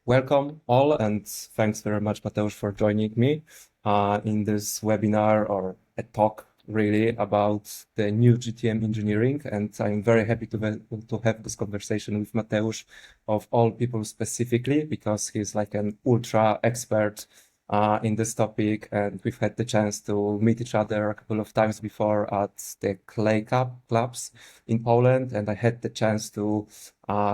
Welcome all, and thanks very much, Mateusz, for joining me in this webinar or a talk really about the new GTM engineering. And I'm very happy to have this conversation with Mateusz, of all people specifically, because he's like an ultra expert in this topic, and we've had the chance to meet each other a couple of times before at the Clay Cup clubs in Poland, and I had the chance to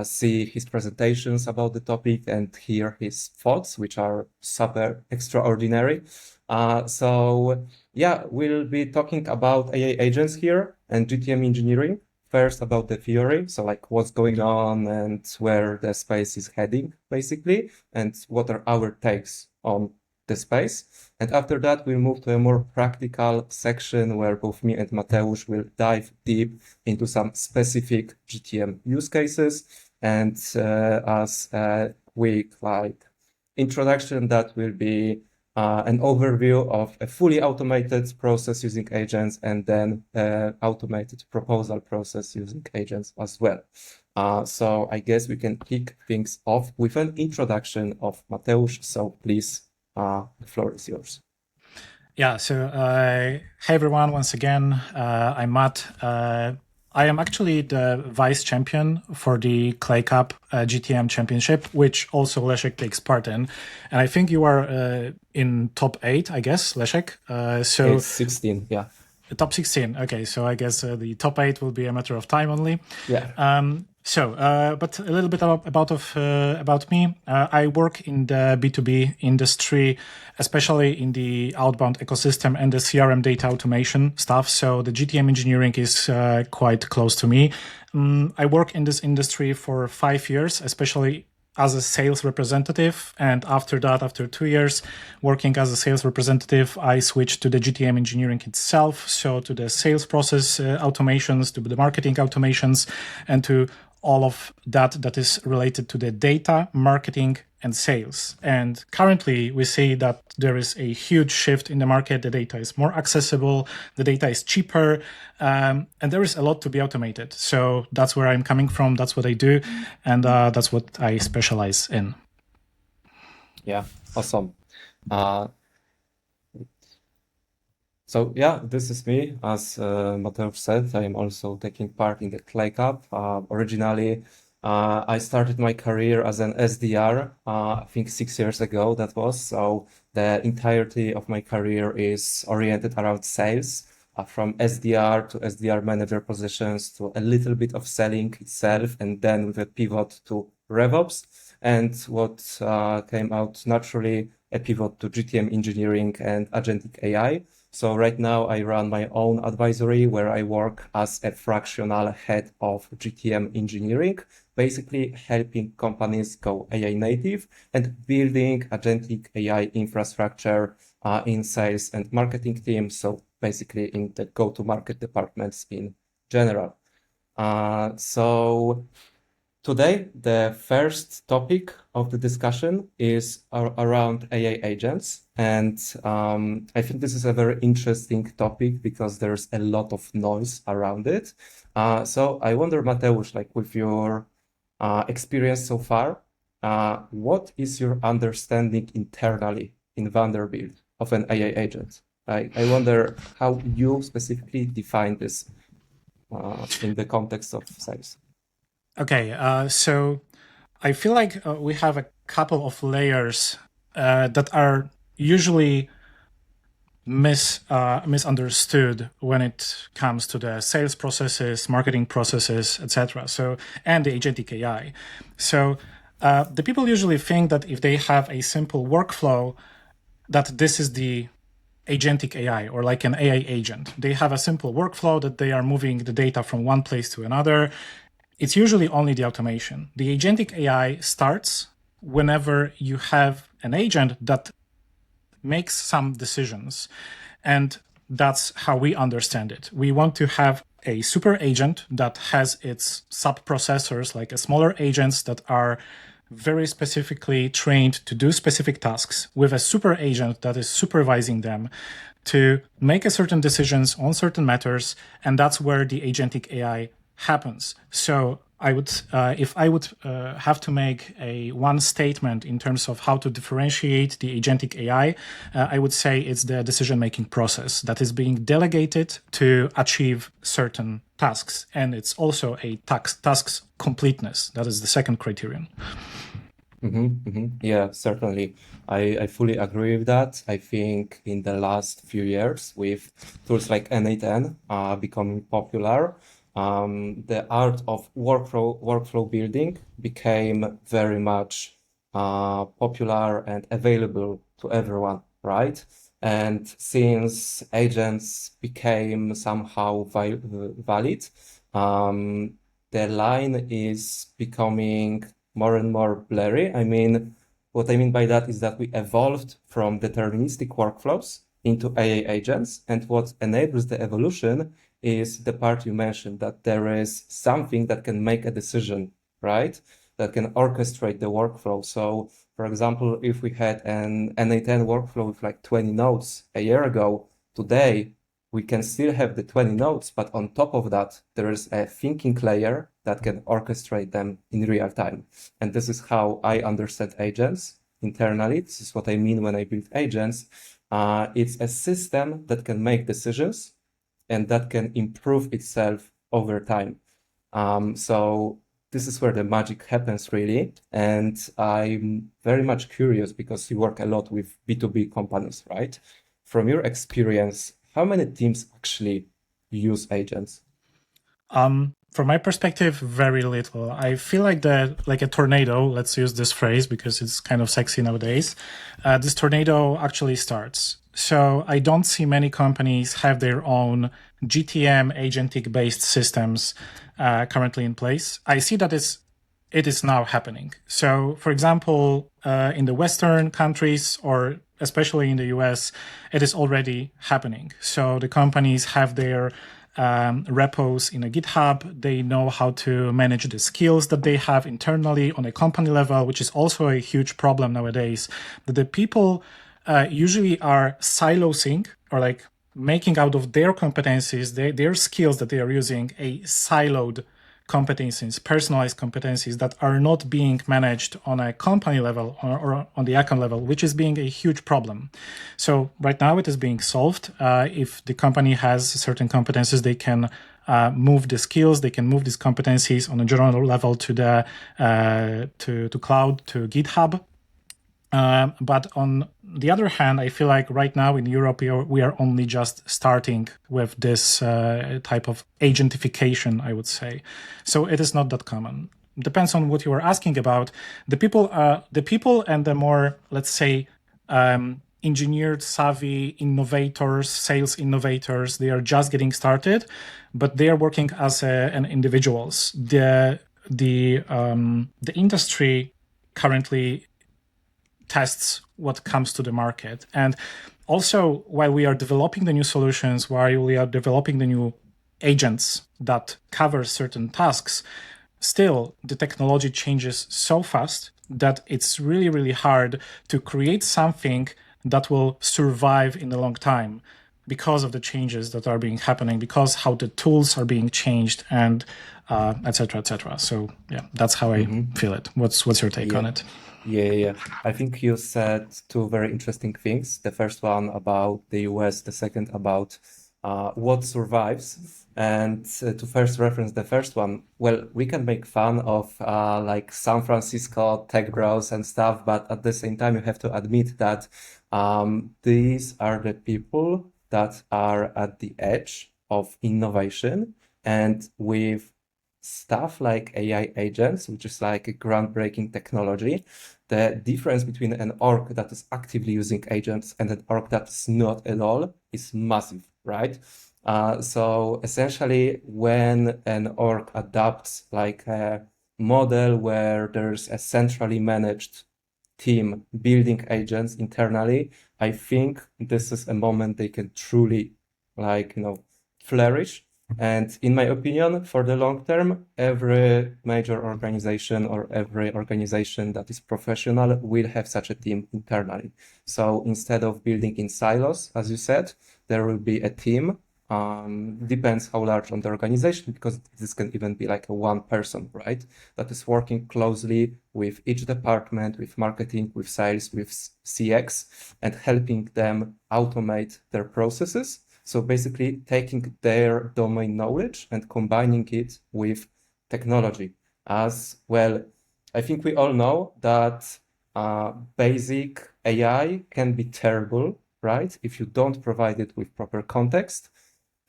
see his presentations about the topic and hear his thoughts, which are super extraordinary. So yeah, we'll be talking about AI agents here and GTM engineering. First about the theory, so like what's going on and where the space is heading, basically, and what are our takes on the space. And after that, we'll move to a more practical section where both me and Mateusz will dive deep into some specific GTM use cases. And as a quick introduction, that will be an overview of a fully automated process using agents, and then automated proposal process using agents as well. So I guess we can kick things off with an introduction of Mateusz. So please, the floor is yours. Yeah, so hey everyone, once again, I'm Matt. I am actually the vice champion for the Clay Cup GTM championship, which also Leszek takes part in. And I think you are in top 8, I guess, Leszek. So it's 16, yeah. Top 16. Okay, so I guess the top 8 will be a matter of time only. Yeah. But a little bit about me. I work in the B2B industry, especially in the outbound ecosystem and the CRM data automation stuff. So the GTM engineering is quite close to me. I work in this industry for 5 years, especially as a sales representative. And after that, after 2 years working as a sales representative, I switched to the GTM engineering itself. So to the sales process automations, to the marketing automations, and to all of that is related to the data, marketing, and sales. And currently, we see that there is a huge shift in the market. The data is more accessible, the data is cheaper, and there is a lot to be automated. So that's where I'm coming from, that's what I do, and that's what I specialize in. Yeah, awesome. So yeah, this is me. As Mateusz said, I am also taking part in the Clay Cup. Originally, I started my career as an SDR, I think 6 years ago that was. So the entirety of my career is oriented around sales, from SDR to SDR manager positions to a little bit of selling itself, and then with a pivot to RevOps. And what came out naturally, a pivot to GTM engineering and agentic AI. So right now I run my own advisory where I work as a fractional head of GTM engineering, basically helping companies go AI native and building agentic AI infrastructure in sales and marketing teams. So basically in the go-to-market departments in general. So today, the first topic of the discussion is around AI agents. And I think this is a very interesting topic because there's a lot of noise around it. So I wonder, Mateusz, with your experience so far, what is your understanding internally in Vanderbuild of an AI agent? I wonder how you specifically define this in the context of sales. Okay, so I feel like we have a couple of layers that are usually misunderstood when it comes to the sales processes, marketing processes, etc. So, and the agentic AI. So the people usually think that if they have a simple workflow, that this is the agentic AI or like an AI agent. They have a simple workflow that they are moving the data from one place to another. It's usually only the automation. The agentic AI starts whenever you have an agent that makes some decisions. And that's how we understand it. We want to have a super agent that has its sub-processors, like smaller agents that are very specifically trained to do specific tasks, with a super agent that is supervising them to make a certain decisions on certain matters. And that's where the agentic AI happens. So if I would have to make one statement in terms of how to differentiate the agentic AI, I would say it's the decision-making process that is being delegated to achieve certain tasks, and it's also a task's completeness. That is the second criterion. Yeah, certainly. I fully agree with that. I think in the last few years, with tools like N8N becoming popular, the art of workflow building became very much popular and available to everyone, right? And since agents became somehow valid, the line is becoming more and more blurry. I mean, what I mean by that is that we evolved from deterministic workflows into AI agents, and what enables the evolution is the part you mentioned, that there is something that can make a decision, right? That can orchestrate the workflow. So, for example, if we had an N8N workflow with like 20 nodes a year ago, today we can still have the 20 nodes, but on top of that, there is a thinking layer that can orchestrate them in real time. And this is how I understand agents internally. This is what I mean when I build agents. It's a system that can make decisions and that can improve itself over time. So this is where the magic happens, really. And I'm very much curious because you work a lot with B2B companies, right? From your experience, how many teams actually use agents? From my perspective, very little. I feel like like a tornado, let's use this phrase because it's kind of sexy nowadays. This tornado actually starts. So I don't see many companies have their own GTM agentic based systems currently in place. I see that it is now happening. So, for example, in the Western countries, or especially in the US, it is already happening. So the companies have their repos in a GitHub. They know how to manage the skills that they have internally on a company level, which is also a huge problem nowadays. That the people usually are silosing, or like making out of their competencies, their skills that they are using, a siloed competencies, personalized competencies that are not being managed on a company level or on the account level, which is being a huge problem. So right now it is being solved. If the company has certain competencies, they can move the skills, they can move these competencies on a general level to the to cloud, to GitHub. But on the other hand, I feel like right now in Europe, we are only just starting with this type of agentification, I would say. So it is not that common. Depends on what you are asking about. The people and the more, let's say, engineered, savvy innovators, sales innovators, they are just getting started, but they are working as an individuals. The industry currently tests what comes to the market. And also, while we are developing the new solutions, while we are developing the new agents that cover certain tasks, still the technology changes so fast that it's really, really hard to create something that will survive in a long time because of the changes that are being happening, because how the tools are being changed, and et cetera, et cetera. So yeah, that's how I feel it. What's your take on it? Yeah. I think you said two very interesting things. The first one about the US, the second about what survives. And to first reference the first one, well, we can make fun of like San Francisco tech bros and stuff, but at the same time, you have to admit that these are the people that are at the edge of innovation. And with stuff like AI agents, which is like a groundbreaking technology, the difference between an org that is actively using agents and an org that is not at all is massive, right? So essentially, when an org adopts like a model where there's a centrally managed team building agents internally, I think this is a moment they can truly flourish. And in my opinion, for the long term, every major organization or every organization that is professional will have such a team internally. So instead of building in silos, as you said, there will be a team depends how large on the organization, because this can even be like a one person, right? That is working closely with each department, with marketing, with sales, with CX, and helping them automate their processes. So basically taking their domain knowledge and combining it with technology as well. I think we all know that basic AI can be terrible, right? If you don't provide it with proper context,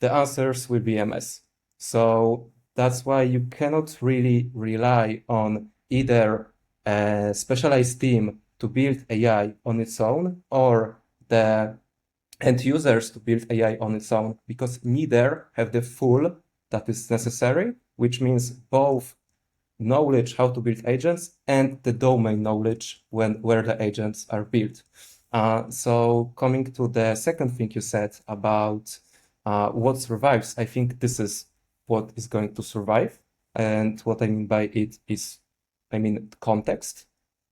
the answers will be a mess. So that's why you cannot really rely on either a specialized team to build AI on its own or the end users to build AI on its own, because neither have the full that is necessary, which means both knowledge how to build agents and the domain knowledge where the agents are built. So coming to the second thing you said about what survives, I think this is what is going to survive. And what I mean by it is, context.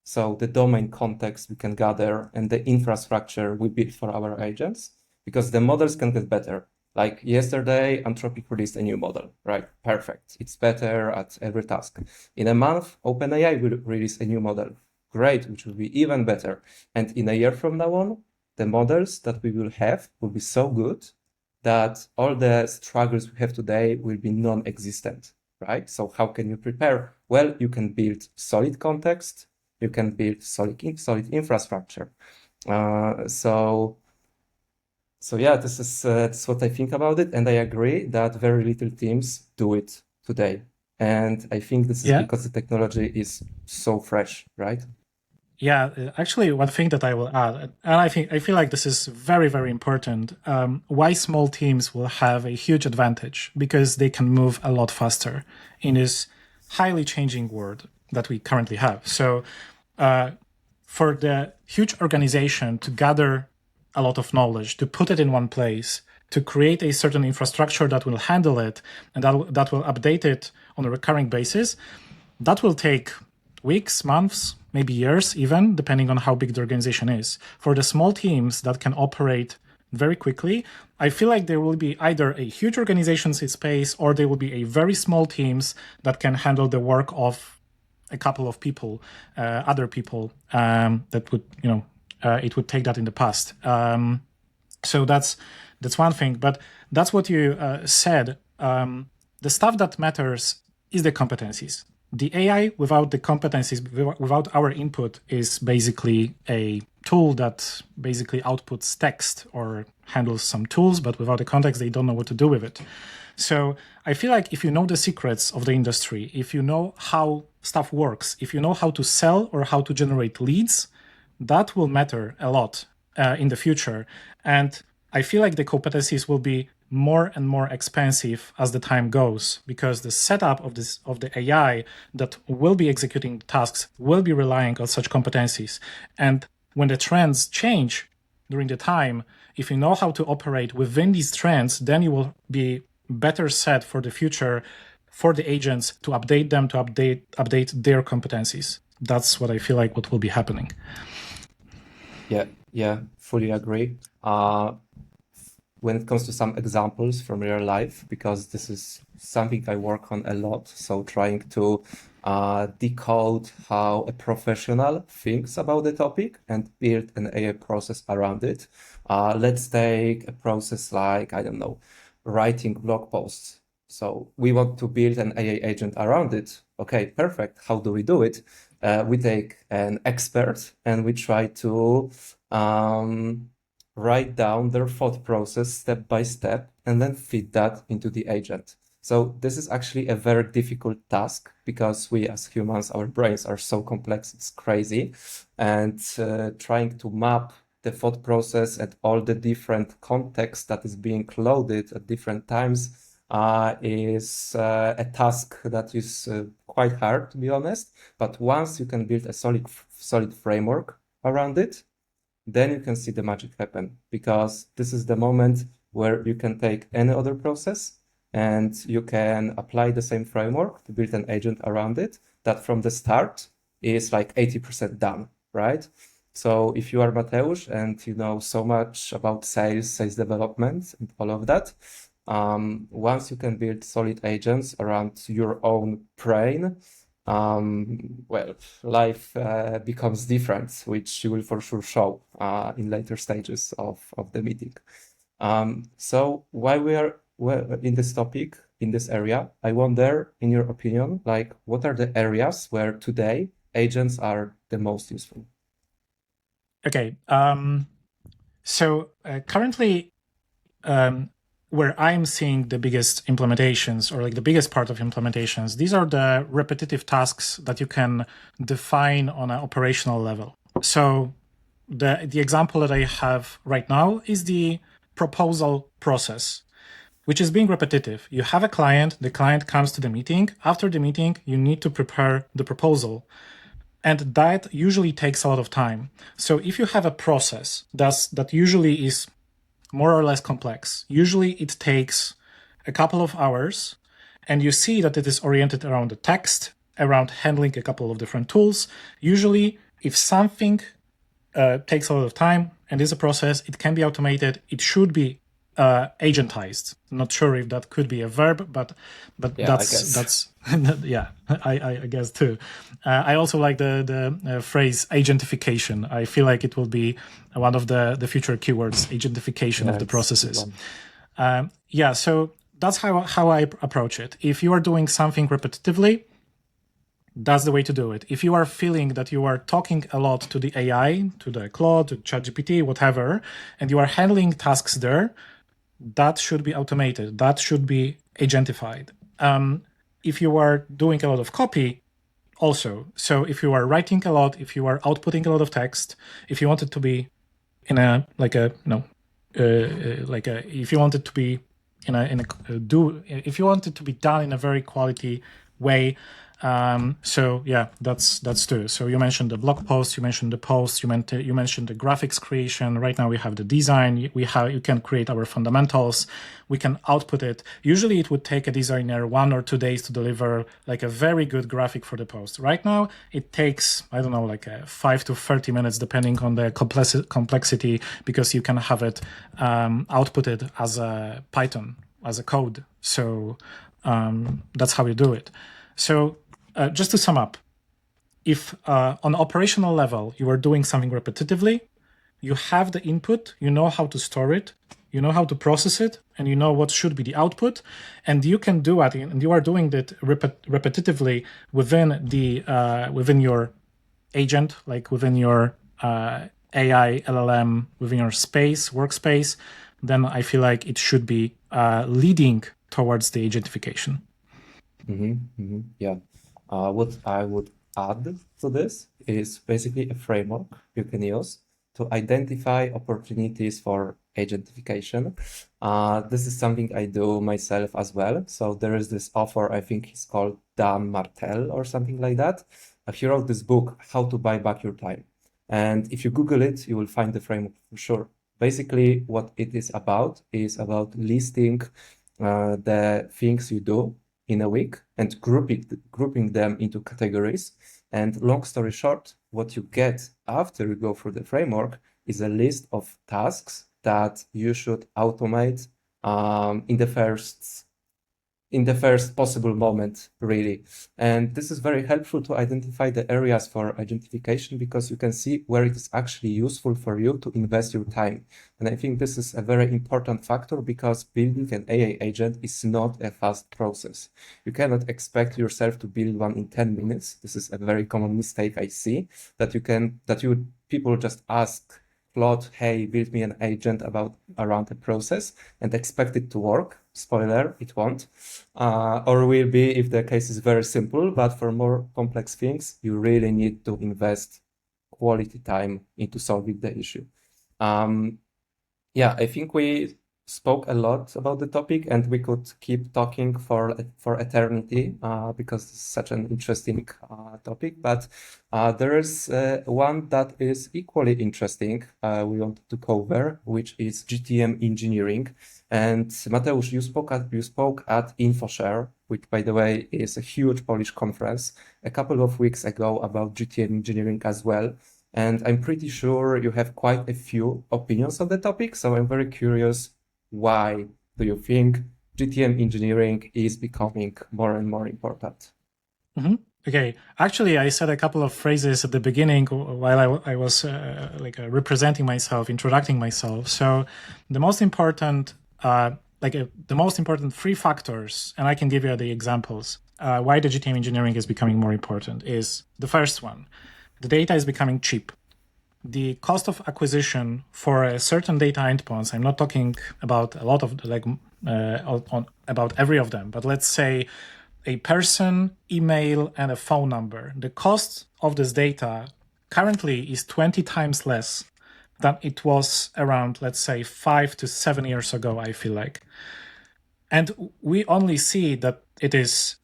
So the domain context we can gather and the infrastructure we build for our agents, because the models can get better. Like yesterday, Anthropic released a new model, right? Perfect. It's better at every task. In a month, OpenAI will release a new model. Great, which will be even better. And in a year from now on, the models that we will have will be so good that all the struggles we have today will be non-existent, right? So how can you prepare? Well, you can build solid context, you can build solid infrastructure. So yeah, this is what I think about it, and I agree that very little teams do it today. And I think this is because the technology is so fresh, right? Yeah, actually, one thing that I will add, and I feel like this is very, very important. Why small teams will have a huge advantage, because they can move a lot faster in this highly changing world that we currently have. So, for the huge organization to gather a lot of knowledge, to put it in one place, to create a certain infrastructure that will handle it and that will update it on a recurring basis, that will take weeks, months, maybe years even, depending on how big the organization is. For the small teams that can operate very quickly, I feel like there will be either a huge organization in space, or there will be a very small teams that can handle the work of a couple of people, other people that would, it would take that in the past. So that's one thing. But that's what you said. The stuff that matters is the competencies. The AI without the competencies, without our input, is basically a tool that basically outputs text or handles some tools, but without the context, they don't know what to do with it. So I feel like if you know the secrets of the industry, if you know how stuff works, if you know how to sell or how to generate leads, that will matter a lot in the future. And I feel like the competencies will be more and more expensive as the time goes, because the setup of the AI that will be executing tasks will be relying on such competencies. And when the trends change during the time, if you know how to operate within these trends, then you will be better set for the future for the agents to update them, to update their competencies. That's what I feel like what will be happening. Yeah, fully agree. When it comes to some examples from real life, because this is something I work on a lot, so trying to decode how a professional thinks about the topic and build an AI process around it. Let's take a process like, I don't know, writing blog posts. So we want to build an AI agent around it. Okay, perfect. How do we do it? We take an expert and we try to write down their thought process step by step and then feed that into the agent. So this is actually a very difficult task, because we as humans, our brains are so complex, it's crazy. And trying to map the thought process and all the different context that is being loaded at different times is a task that is quite hard, to be honest. But once you can build a solid framework around it, then you can see the magic happen, because this is the moment where you can take any other process and you can apply the same framework to build an agent around it that from the start is like 80% done, right? So if you are Mateusz and you know so much about sales development and all of that, Once you can build solid agents around your own brain, well, life becomes different, which you will for sure show in later stages of the meeting. So while we're in this topic, in this area, I wonder, in your opinion, like what are the areas where today agents are the most useful? Okay. So currently, where I'm seeing the biggest implementations, or like the biggest part of implementations, these are the repetitive tasks that you can define on an operational level. So the example that I have right now is the proposal process, which is being repetitive. You have a client, the client comes to the meeting. After the meeting, you need to prepare the proposal. And that usually takes a lot of time. So if you have a process that usually is more or less complex, usually it takes a couple of hours, and you see that it is oriented around the text, around handling a couple of different tools. Usually, if something takes a lot of time and is a process, it can be automated. It should be agentized. Not sure if that could be a verb, but Yeah, I guess. that's yeah, I guess too. I also like the phrase agentification. I feel like it will be one of the future keywords, agentification of the processes. Yeah, so that's how I approach it. If you are doing something repetitively, that's the way to do it. If you are feeling that you are talking a lot to the AI, to the Claude, to ChatGPT, whatever, and you are handling tasks there, that should be automated. That should be agentified. If you are doing a lot of copy, also. So if you are writing a lot, if you are outputting a lot of text, if you want it to be in a like a if you want it to be if you want it to be done in a very quality way. So yeah, that's true. So you mentioned the blog post, you mentioned the post, you mentioned the graphics creation. Right now we have the design. You can create our fundamentals. We can output it. Usually it would take a designer 1 or 2 days to deliver like a very good graphic for the post. Right now it takes, I don't know, like 5 to 30 minutes depending on the complexity, because you can have it outputted as a Python, as a code. So that's how you do it. So just to sum up, if on operational level you are doing something repetitively, you have the input, you know how to store it, you know how to process it, and you know what should be the output, and you can do it, and you are doing that repetitively within your agent, like within your AI LLM, within your workspace. Then I feel like it should be leading towards the agentification. Yeah. What I would add to this is basically a framework you can use to identify opportunities for agentification. This is something I do myself as well. So there is this author, I think he's called Dan Martell or something like that. He wrote this book, How to Buy Back Your Time. And if you Google it, you will find the framework for sure. Basically, what it is about listing the things you do in a week and grouping them into categories. And long story short, what you get after you go through the framework is a list of tasks that you should automate in the first possible moment, really. And this is very helpful to identify the areas for identification, because you can see where it is actually useful for you to invest your time. And I think this is a very important factor, because building an AI agent is not a fast process. You cannot expect yourself to build one in 10 minutes. This is a very common mistake I see, that people just ask Claude, hey, build me an agent around a process and expect it to work. Spoiler, it won't. Or will be if the case is very simple, but for more complex things, you really need to invest quality time into solving the issue. Yeah, I think we spoke a lot about the topic, and we could keep talking for eternity because it's such an interesting topic. But there is one that is equally interesting we wanted to cover, which is GTM engineering. And Mateusz, you spoke at InfoShare, which, by the way, is a huge Polish conference a couple of weeks ago about GTM engineering as well. And I'm pretty sure you have quite a few opinions on the topic. So I'm very curious why do you think GTM engineering is becoming more and more important? Mm-hmm. Okay, actually, I said a couple of phrases at the beginning while I was representing myself, introducing myself. So the most important, the most important three factors, and I can give you the examples why the GTM engineering is becoming more important. Is the first one, the data is becoming cheap. The cost of acquisition for a certain data endpoints, I'm not talking about a lot of about every of them, but let's say a person, email, and a phone number. The cost of this data currently is 20 times less than it was around, let's say, 5 to 7 years ago, I feel like. And we only see that it is,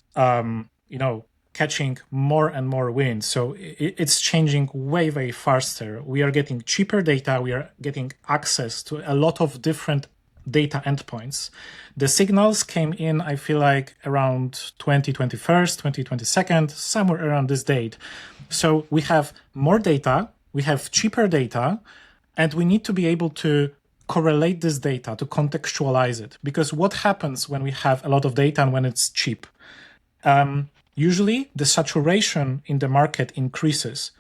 catching more and more wind. So it's changing way, way faster. We are getting cheaper data. We are getting access to a lot of different data endpoints. The signals came in, I feel like, around 2021, 2022, somewhere around this date. So we have more data, we have cheaper data, and we need to be able to correlate this data, to contextualize it. Because what happens when we have a lot of data and when it's cheap? Usually the saturation in the market increases.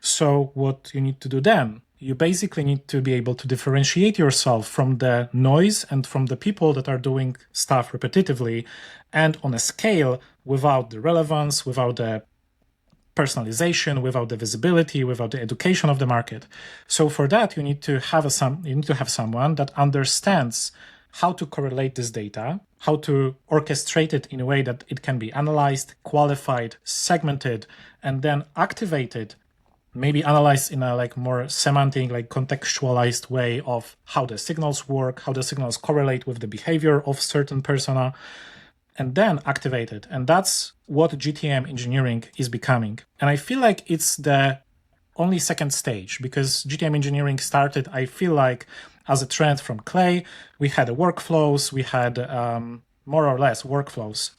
So what you need to do then, you basically need to be able to differentiate yourself from the noise and from the people that are doing stuff repetitively and on a scale without the relevance, without the personalization, without the visibility, without the education of the market. So for that, you need to have someone that understands how to correlate this data, how to orchestrate it in a way that it can be analyzed, qualified, segmented, and then activated, maybe analyzed in a more semantic, contextualized way of how the signals work, how the signals correlate with the behavior of certain persona, and then activated. And that's what GTM engineering is becoming. And I feel like it's the only second stage, because GTM engineering started, I feel like, as a trend from Clay. We had workflows, we had more or less workflows.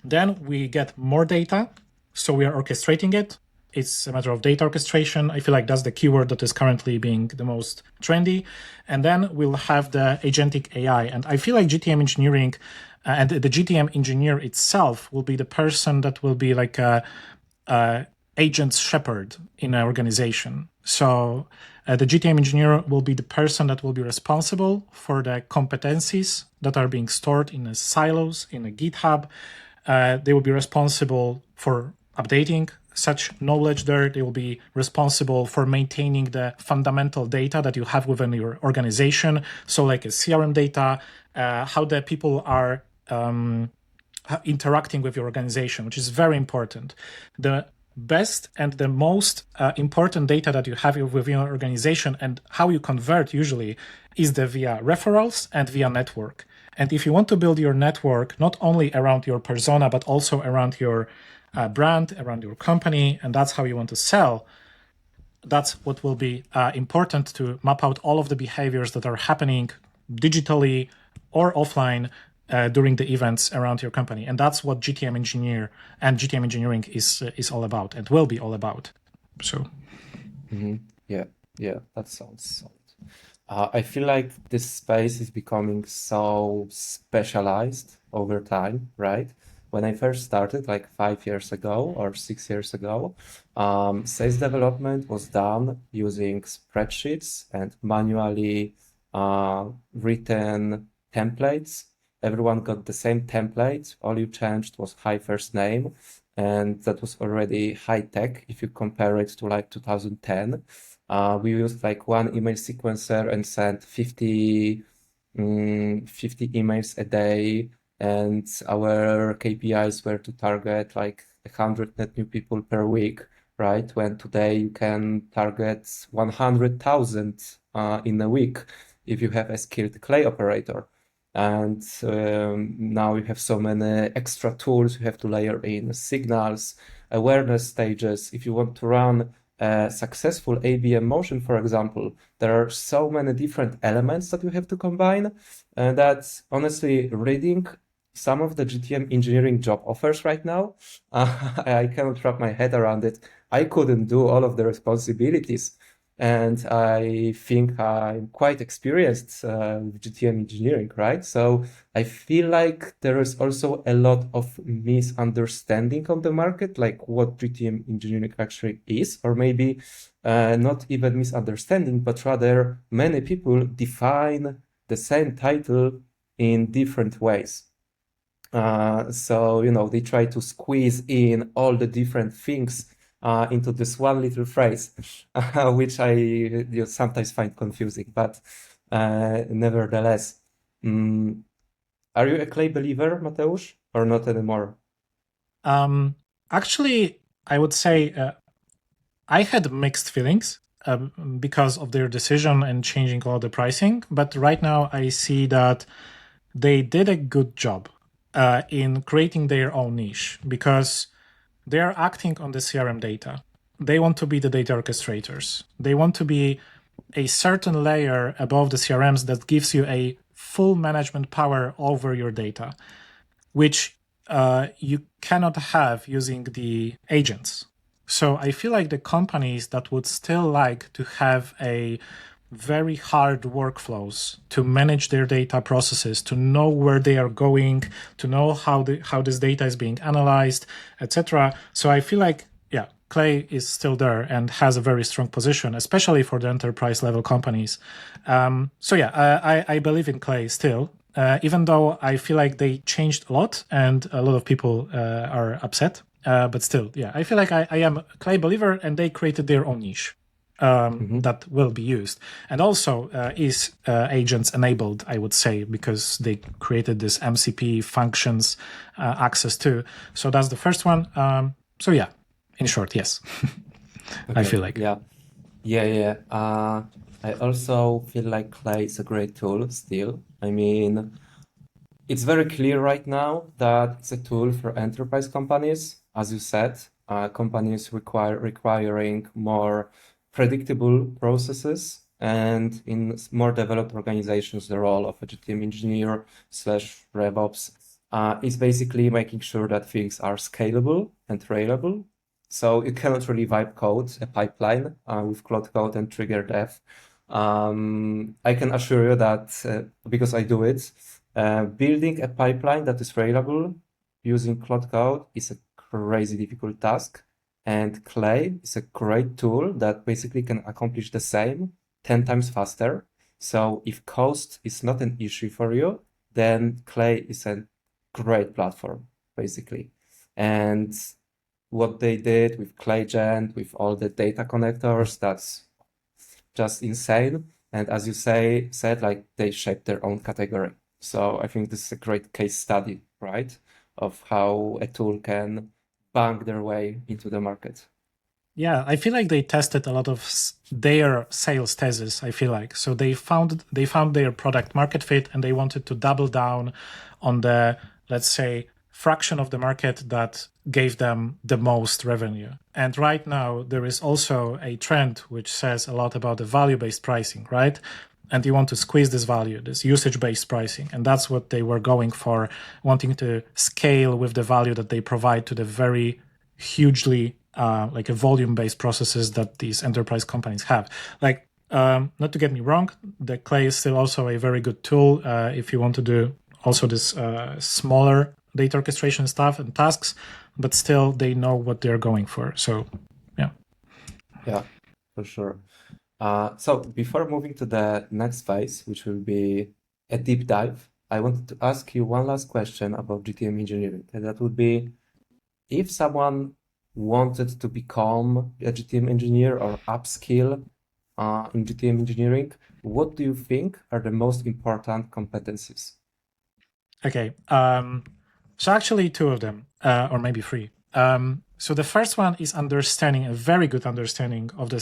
Then we get more data, so we are orchestrating it. It's a matter of data orchestration. I feel like that's the keyword that is currently being the most trendy. And then we'll have the agentic AI. And I feel like GTM engineering and the GTM engineer itself will be the person that will be like a agent's shepherd in an organization. So the GTM engineer will be the person that will be responsible for the competencies that are being stored in silos, in a GitHub. They will be responsible for updating such knowledge there. They will be responsible for maintaining the fundamental data that you have within your organization. So like a CRM data, how the people are interacting with your organization, which is very important. The best and the most important data that you have within your organization and how you convert usually is via referrals and via network. And if you want to build your network, not only around your persona, but also around your brand, around your company, and that's how you want to sell, that's what will be important to map out all of the behaviors that are happening digitally or offline during the events around your company. And that's what GTM engineer and GTM engineering is all about and will be all about. So, yeah, that sounds solid. I feel like this space is becoming so specialized over time, right? When I first started, like 5 years ago or 6 years ago, sales development was done using spreadsheets and manually written templates. Everyone got the same template. All you changed was hi first name, and that was already high tech if you compare it to like 2010. We used like one email sequencer and sent 50 emails a day, and our KPIs were to target like 100 net new people per week, right? When today you can target 100,000 in a week if you have a skilled Clay operator. And now you have so many extra tools. You have to layer in signals, awareness stages. If you want to run a successful ABM motion, for example, there are so many different elements that you have to combine. And that's honestly reading some of the GTM engineering job offers right now. I cannot wrap my head around it. I couldn't do all of the responsibilities and I think I'm quite experienced with GTM engineering, right? So I feel like there is also a lot of misunderstanding on the market, like what GTM engineering actually is, or maybe not even misunderstanding, but rather many people define the same title in different ways. So, they try to squeeze in all the different things into this one little phrase, which I sometimes find confusing, but nevertheless. Are you a clay believer, Mateusz, or not anymore? Actually, I would say I had mixed feelings because of their decision and changing all the pricing. But right now, I see that they did a good job in creating their own niche because they are acting on the CRM data. They want to be the data orchestrators. They want to be a certain layer above the CRMs that gives you a full management power over your data, which you cannot have using the agents. So I feel like the companies that would still like to have a very hard workflows to manage their data processes, to know where they are going, to know how this data is being analyzed, etc. So I feel like Clay is still there and has a very strong position, especially for the enterprise level companies. I believe in Clay still, even though I feel like they changed a lot and a lot of people are upset. But still, I feel like I am a Clay believer, and they created their own niche that will be used, and also is agents enabled, I would say, because they created this MCP functions access too. So that's the first one. In short, yes. I feel like. Yeah. I also feel like Clay is a great tool still. I mean, it's very clear right now that it's a tool for enterprise companies, as you said, companies requiring more predictable processes, and in more developed organizations, the role of a GTM engineer slash RevOps is basically making sure that things are scalable and trailable. So you cannot really vibe code a pipeline with Cloud Code and trigger dev. I can assure you that because I do it, building a pipeline that is reliable using Cloud Code is a crazy difficult task. And Clay is a great tool that basically can accomplish the same 10 times faster. So if cost is not an issue for you, then Clay is a great platform, basically. And what they did with ClayGen, with all the data connectors, that's just insane. And as you said, like they shaped their own category. So I think this is a great case study, right, of how a tool can bang their way into the market. Yeah, I feel like they tested a lot of their sales thesis, I feel like. So they found their product market fit, and they wanted to double down on the, let's say, fraction of the market that gave them the most revenue. And right now there is also a trend which says a lot about the value-based pricing, right? And you want to squeeze this value, this usage-based pricing. And that's what they were going for, wanting to scale with the value that they provide to the very hugely like a volume-based processes that these enterprise companies have. Like, not to get me wrong, the Clay is still also a very good tool if you want to do also this smaller data orchestration stuff and tasks, but still they know what they're going for. So, yeah. Yeah, for sure. So before moving to the next phase, which will be a deep dive, I wanted to ask you one last question about GTM engineering. And that would be, if someone wanted to become a GTM engineer or upskill in GTM engineering, what do you think are the most important competencies? Okay. So actually two of them, or maybe three. So the first one is understanding, a very good understanding of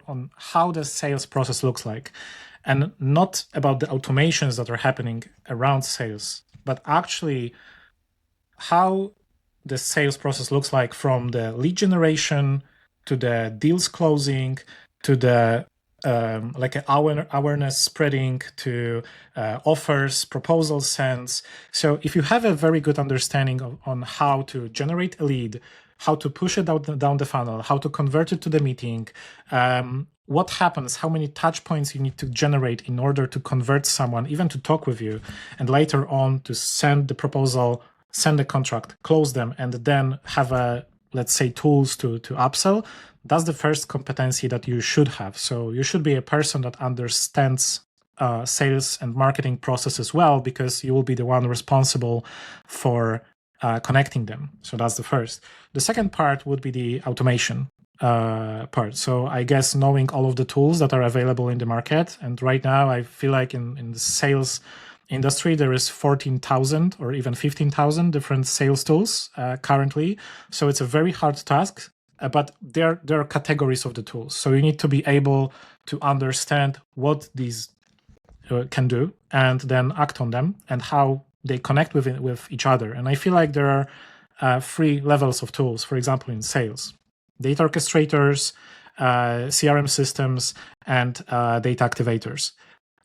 on how the sales process looks like, and not about the automations that are happening around sales, but actually how the sales process looks like from the lead generation to the deals closing to the like an awareness spreading to offers, proposals sends. So if you have a very good understanding on how to generate a lead, how to push it down the funnel, how to convert it to the meeting, what happens, how many touch points you need to generate in order to convert someone, even to talk with you, and later on to send the proposal, send the contract, close them, and then have a, let's say, tools to upsell. That's the first competency that you should have. So you should be a person that understands sales and marketing processes well, because you will be the one responsible for connecting them. So that's the first. The second part would be the automation part. So I guess knowing all of the tools that are available in the market. And right now I feel like in the sales industry, there is 14,000 or even 15,000 different sales tools currently. So it's a very hard task, but there are categories of the tools. So you need to be able to understand what these can do and then act on them and how they connect with each other. And I feel like there are 3 levels of tools, for example, in sales: data orchestrators, CRM systems, and data activators.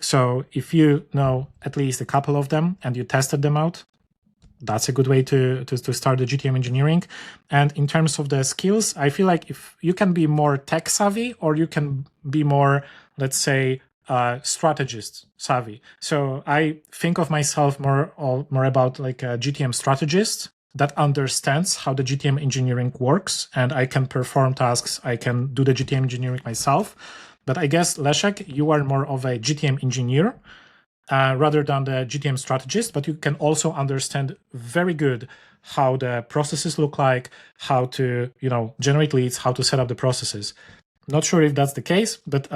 So if you know at least a couple of them and you tested them out, that's a good way to start the GTM engineering. And in terms of the skills, I feel like if you can be more tech savvy, or you can be more, let's say, strategist savvy. So I think of myself more about like a GTM strategist that understands how the GTM engineering works, and I can perform tasks. I can do the GTM engineering myself. But I guess, Leszek, you are more of a GTM engineer rather than the GTM strategist, but you can also understand very good how the processes look like, how to, generate leads, how to set up the processes. Not sure if that's the case, but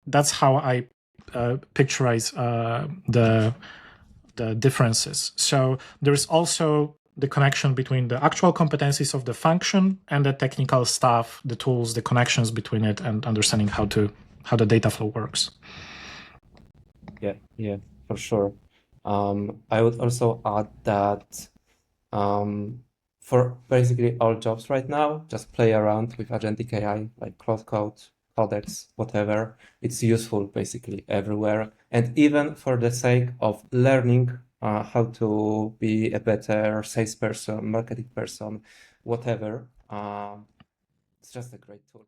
that's how I picturize the differences. So there's also the connection between the actual competencies of the function and the technical stuff, the tools, the connections between it, and understanding how the data flow works. Yeah, for sure. I would also add that for basically all jobs right now, just play around with agentic AI, like Cloud Code, Codex, whatever. It's useful basically everywhere. And even for the sake of learning how to be a better salesperson, marketing person, whatever, it's just a great tool.